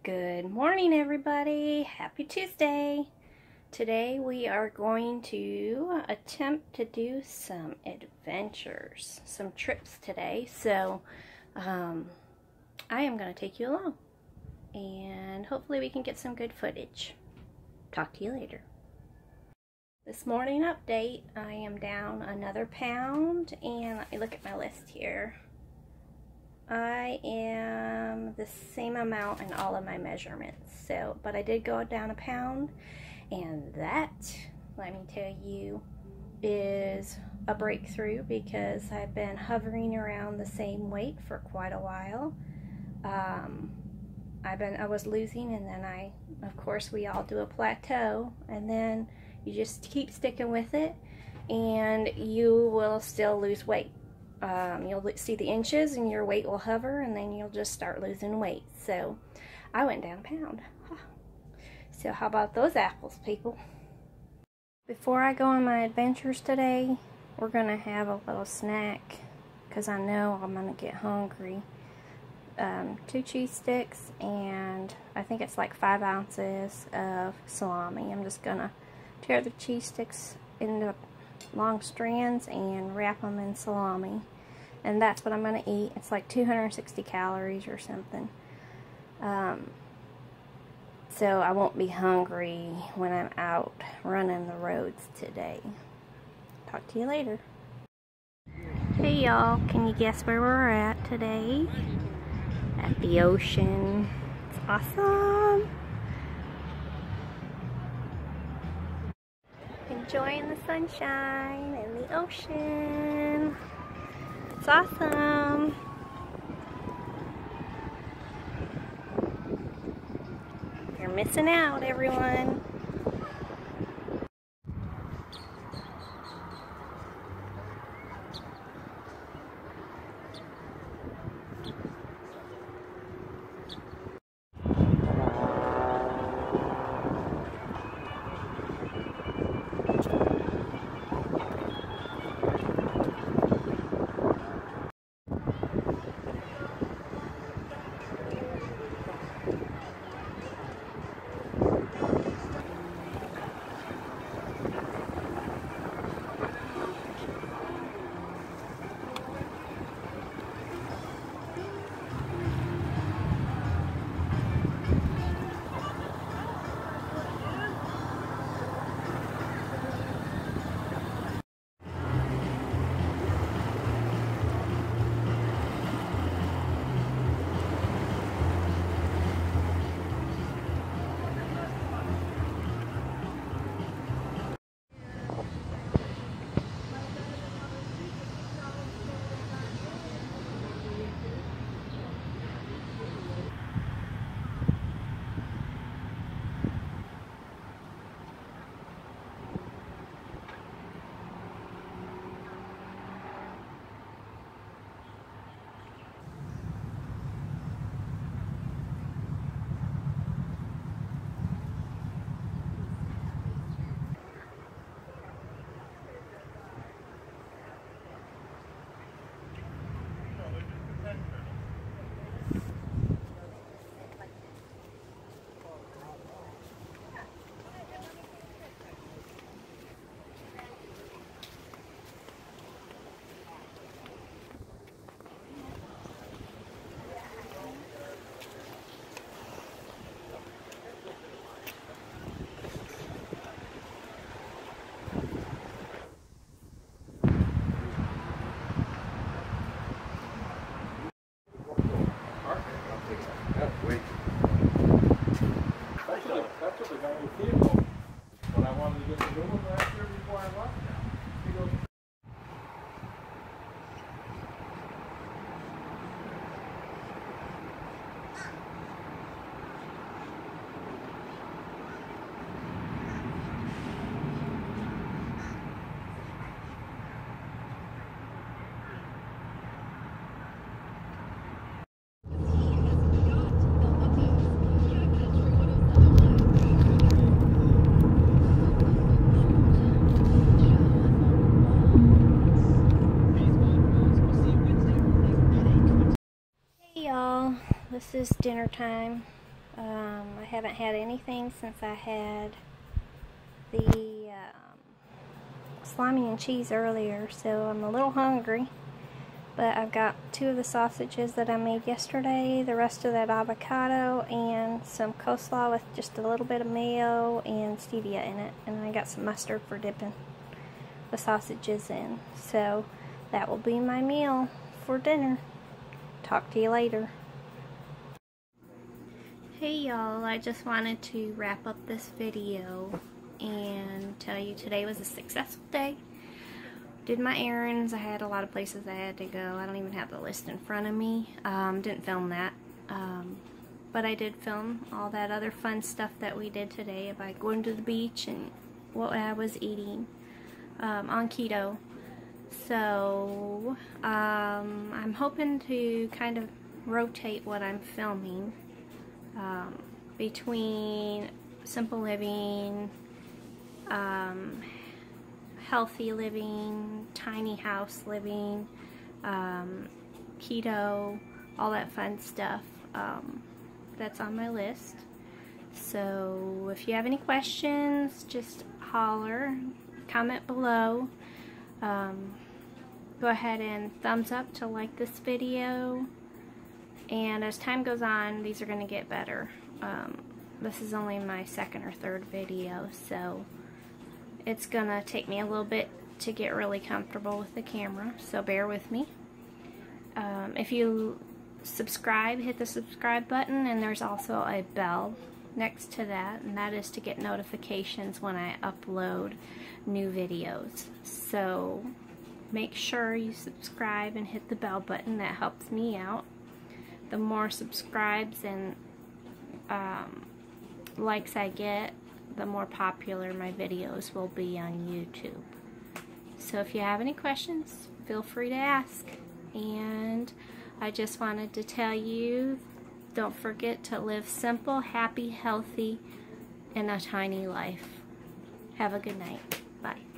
Good morning, everybody. Happy Tuesday. Today we are going to attempt to do some adventures, some trips today. So I am going to take you along and hopefully we can get some good footage. Talk to you later. This morning update, I am down another pound, and let me look at my list here. I am the same amount in all of my measurements, but I did go down a pound, and that, let me tell you, is a breakthrough because I've been hovering around the same weight for quite a while. I was losing, and then of course we all do a plateau, and then you just keep sticking with it and you will still lose weight. You'll see the inches and your weight will hover, and then you'll just start losing weight. So I went down a pound. So how about those apples, people? Before I go on my adventures today, we're gonna have a little snack because I know I'm gonna get hungry. 2 cheese sticks, and I think it's like 5 ounces of salami. I'm just gonna tear the cheese sticks into long strands and wrap them in salami, and that's what I'm going to eat. It's like 260 calories or something, so I won't be hungry when I'm out running the roads today. Talk to you later. Hey y'all, can you guess where we're at today? At the ocean. It's awesome. Enjoying the sunshine and the ocean. It's awesome. You're missing out, everyone. That's what the guy with Keto, when I wanted to get the new one last year before I left, he goes, This is dinner time. I haven't had anything since I had the salami and cheese earlier, so I'm a little hungry. But I've got 2 of the sausages that I made yesterday, the rest of that avocado, and some coleslaw with just a little bit of mayo and stevia in it. And I got some mustard for dipping the sausages in. So that will be my meal for dinner. Talk to you later. Hey y'all, I just wanted to wrap up this video and tell you today was a successful day. Did my errands. I had a lot of places I had to go. I don't even have the list in front of me. Didn't film that. But I did film all that other fun stuff that we did today by going to the beach and what I was eating on keto. So I'm hoping to kind of rotate what I'm filming between simple living, healthy living, tiny house living, keto, all that fun stuff that's on my list. So if you have any questions, just holler, comment below. Go ahead and thumbs up to like this video. And as time goes on, these are going to get better. This is only my 2nd or 3rd video, so it's gonna take me a little bit to get really comfortable with the camera, so bear with me. If you subscribe, hit the subscribe button, and there's also a bell next to that, and that is to get notifications when I upload new videos. So make sure you subscribe and hit the bell button. That helps me out. The more subscribes and likes I get, the more popular my videos will be on YouTube. So if you have any questions, feel free to ask. And I just wanted to tell you, don't forget to live simple, happy, healthy, and a tiny life. Have a good night. Bye.